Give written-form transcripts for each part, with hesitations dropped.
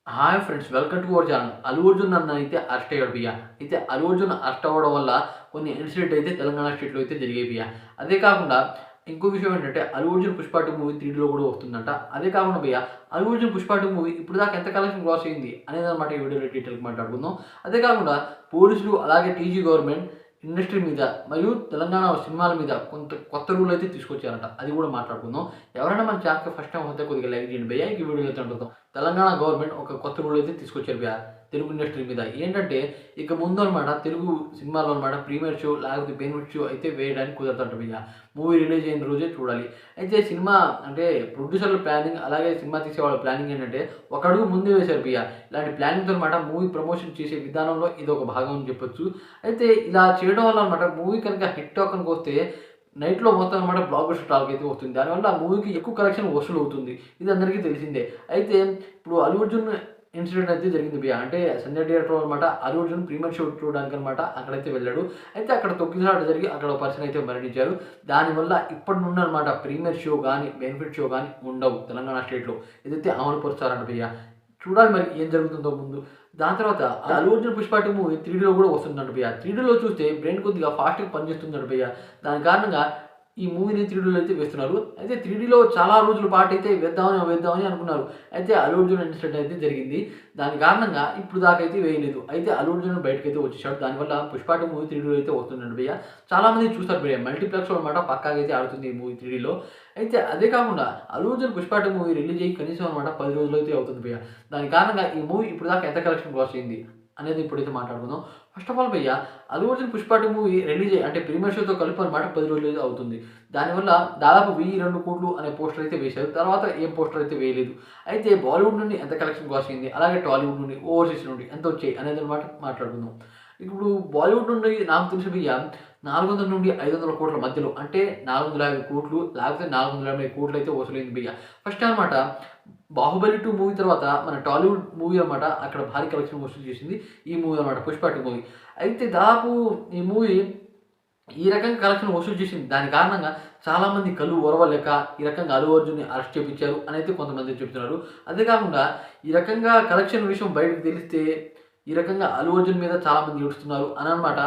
Hi friends, welcome to our channel. Allu Arjun అన్న అయితే arrest అయ్యాడు భయ్య. అయితే అల్లు అర్జున్ అరెస్ట్ అవ్వడం వల్ల కొన్ని ఇన్సిడెంట్ అయితే తెలంగాణ స్టేట్‌లో అయితే జరిగాయి భయ్య. అదే కాకుండా ఇంకో విషయం ఏంటంటే అల్లు అర్జున్ 'పుష్ప 2' మూవీ 3డీలో కూడా వస్తుందంట. అదే కాకుండా భయ్య అల్లు అర్జున్ 'పుష్ప 2' మూవీ ఇప్పటిదాకా ఎంత కలెక్షన్ గ్రాస్ అయింది అనేదన్నమాట ఈ వీడియోలో డీటెయిల్‌గా మాట్లాడుకుందాం. అదే కాకుండా పోలీసులు అలాగే టీజీ గవర్నమెంట్ ఇండస్ట్రీ మీద మరియు తెలంగాణ సినిమాల మీద కొంత కొత్త రూల్ అయితే తీసుకొచ్చారంట. అది కూడా మాట్లాడుకుందాం. ఎవరైనా మన ఛానల్‌కి ఫస్ట్ టైమ్ వస్తే కొద్దిగా లైక్ చేయండి భయ్య. ఈ వీడియోలో అయితే ఉంటుందాం. తెలంగాణ గవర్నమెంట్ ఒక కొత్త రూల్ అయితే తీసుకొచ్చారు భయ్య తెలుగు ఇండస్ట్రీ మీద. ఏంటంటే ఇక ముందు అనమాట తెలుగు సినిమాలో అనమాట ప్రీమియర్ షో లేకపోతే బెనిఫిట్ షో అయితే వేయడానికి కుదరదంట భయ్య. మూవీ రిలీజ్ అయిన రోజే చూడాలి. అయితే సినిమా అంటే ప్రొడ్యూసర్ల ప్లానింగ్ అలాగే సినిమా తీసేవాళ్ళ ప్లానింగ్ ఏంటంటే ఒక అడుగు ముందే వేశారు భయ్య. ఇలాంటి ప్లానింగ్‌తో అనమాట మూవీ ప్రమోషన్ చేసే విధానంలో ఇదొక భాగం అని చెప్పొచ్చు. అయితే ఇలా చేయడం వల్ల అనమాట మూవీ కనుక హిట్ టాక్ వస్తే నైట్‌లో మొత్తం అనమాట బ్లాక్ బస్టర్ టాక్ అయితే వస్తుంది. దానివల్ల ఆ మూవీకి ఎక్కువ కలెక్షన్ వసూలు అవుతుంది. ఇది అందరికీ తెలిసిందే. అయితే ఇప్పుడు అల్లు అర్జున్ ఇన్సిడెంట్ అయితే జరిగింది భయ్య. అంటే సంజయ్ థియేటర్‌లో అనమాట అల్లు అర్జున్ ప్రీమియర్ షో చూడడానికనమాట అక్కడైతే వెళ్ళాడు. అయితే అక్కడ తొక్కిసలాట జరిగి అక్కడ ఒక పర్సన్ అయితే మరణించారు. దానివల్ల ఇప్పటి నుండి అనమాట ప్రీమియర్ షో గాని, బెనిఫిట్ షో గాని ఉండవు తెలంగాణ స్టేట్‌లో. ఇదైతే అమలు పరుస్తారంట భయ్య. చూడాలి మరి ఏం జరుగుతుందో ముందు. దాని తర్వాత అల్లు అర్జున్ 'పుష్ప 2' మూవీ 3డీలో కూడా వస్తుందంట భయ్య. 3డీలో చూస్తే బ్రెయిన్ కొద్దిగా ఫాస్ట్‌గా పనిచేస్తుందంట భయ్య. దాని కారణంగా ఈ మూవీని 3డీలో అయితే వేస్తున్నారు. అయితే 3డీలో చాలా రోజుల పాటు అయితే వేద్దామని అనుకున్నారు. అయితే అల్లు అర్జున్ ఇన్సిడెంట్ అయితే జరిగింది. దాని కారణంగా ఇప్పుడు దాకా అయితే వేయలేదు. అయితే అల్లు అర్జున్ బయటకైతే వచ్చేసాడు. దానివల్ల 'పుష్ప 2' మూవీ 3డీలో అయితే వస్తుందంట భయ్య. చాలామంది చూస్తారు భయ్య. మల్టీప్లెక్స్‌లో అనమాట పక్కాగా అయితే ఆడుతుంది ఈ మూవీ 3డీలో. అయితే అదే కాకుండా అల్లు అర్జున్ 'పుష్ప 2' మూవీ రిలీజ్ అయ్యి కనీసం అనమాట 10 రోజులు అయితే అవుతుంది భయ్య. దాని కారణంగా ఈ మూవీ ఇప్పటిదాకా ఎంత కలెక్షన్ గ్రాస్ అయింది అనేది ఇప్పుడైతే మాట్లాడుకుందాం. ఫస్ట్ ఆఫ్ ఆల్ భయ్య అల్లు అర్జున్ 'పుష్ప 2' మూవీ రిలీజ్ అయ్యి అంటే ప్రీమియర్ షోతో కలిపి అనమాట 10 రోజులు అయితే అవుతుంది. దానివల్ల దాదాపు 1000, 2,00,00,000 అనే పోస్టర్ అయితే వేశారు. తర్వాత ఏం పోస్టర్ అయితే వేయలేదు. అయితే బాలీవుడ్ నుండి ఎంత కలెక్షన్ గ్రాస్ అయింది, అలాగే టాలీవుడ్ నుండి, ఓవర్సీస్ నుండి ఎంత వచ్చాయి అనేది అనమాట మాట్లాడుకుందాం. ఇప్పుడు బాలీవుడ్ నుండి నాకు తెలిసి భయ్య 400 నుండి 500 కోట్ల మధ్యలో అంటే 450 కోట్లు లేకపోతే 480 కోట్లు అయితే వసూలైంది భయ్య. ఫస్ట్ అనమాట 'బాహుబలి 2' మూవీ తర్వాత మన టాలీవుడ్ మూవీ అనమాట అక్కడ భారీ కలెక్షన్ వసూలు చేసింది ఈ మూవీ అనమాట 'పుష్ప 2' మూవీ. అయితే దాదాపు ఈ మూవీ ఈ రకంగా కలెక్షన్ వసూలు చేసింది. దాని కారణంగా చాలామంది కళ్ళు ఓర్వలేక ఈ రకంగా అల్లు అర్జున్‌ని అరెస్ట్ చేపించారు అనైతే కొంతమంది చెప్తున్నారు. అదే కాకుండా ఈ రకంగా కలెక్షన్ విషయం బయటకు తెలిస్తే ఈ రకంగా అల్లు అర్జున్ మీద చాలామంది ఏడుస్తున్నారు అననమాట.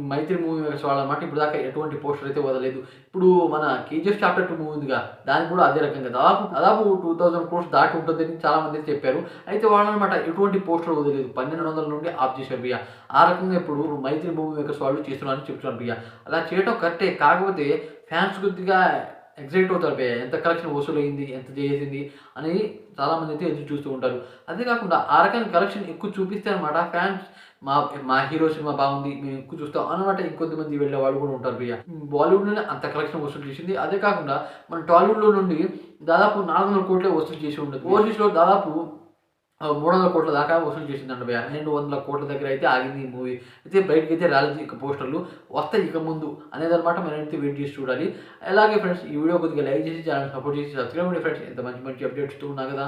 'మైత్రి' మూవీ మేకర్స్ వాళ్ళనమాట ఇప్పటిదాకా ఎటువంటి పోస్టర్ అయితే వదలలేదు. ఇప్పుడు మన 'కేజీఎఫ్ చాప్టర్ 2' మూవీ ఉందిగా దానికి కూడా అదే రకంగా దాదాపు 2000 క్రోర్స్ దాటి ఉంటుందని చాలామంది చెప్పారు. అయితే వాళ్ళనమాట ఎటువంటి పోస్టర్ వదలలేదు. 1200 నుండి ఆఫ్ చేశారు భయ్య. ఆ రకంగా ఇప్పుడు 'మైత్రి' మూవీ మేకర్స్ వాళ్ళు చేస్తున్నారని చెప్తున్నారు భయ్య. అలా చేయటం కరెక్టే. కాకపోతే ఫ్యాన్స్ కొద్దిగా ఎక్సైట్ అవుతారు భయ్య. ఎంత కలెక్షన్ వసూలయింది, ఎంత చేసింది అని చాలామంది అయితే ఎదురు చూస్తూ ఉంటారు. అదే కాకుండా ఆ రకంగా కలెక్షన్ ఎక్కువ చూపిస్తే అనమాట ఫ్యాన్స్ మా మా హీరో సినిమా బాగుంది మేము ఎక్కువ చూస్తాం అనమాట ఇంకొద్దిమంది వెళ్ళే వాళ్ళు కూడా ఉంటారు భయ్య. బాలీవుడ్‌లోనే అంత కలెక్షన్ వసూలు చేసింది. అదే కాకుండా మన టాలీవుడ్‌లో నుండి దాదాపు 400 కోట్లే వసూలు చేసి ఉండదు. ఓవర్సీస్‌లో దాదాపు 300 కోట్ల దాకా వసూలు చేసిందంట భయ్య. 200 కోట్ల దగ్గర అయితే ఆగింది ఈ మూవీ. అయితే బయటకైతే రాలేదు ఇక పోస్టర్‌లు. వస్తాయి ఇక ముందు అనేదన్నమాట మనమైతే వెయిట్ చేసి చూడాలి. అలాగే ఫ్రెండ్స్ ఈ వీడియో కొద్దిగా లైక్ చేసి ఛానెల్‌ని సపోర్ట్ చేసి సబ్స్క్రైబ్ అవ్వండి ఫ్రెండ్స్. ఇంత మంచి మంచి అప్డేట్స్ ఇస్తూ ఉన్నా కదా.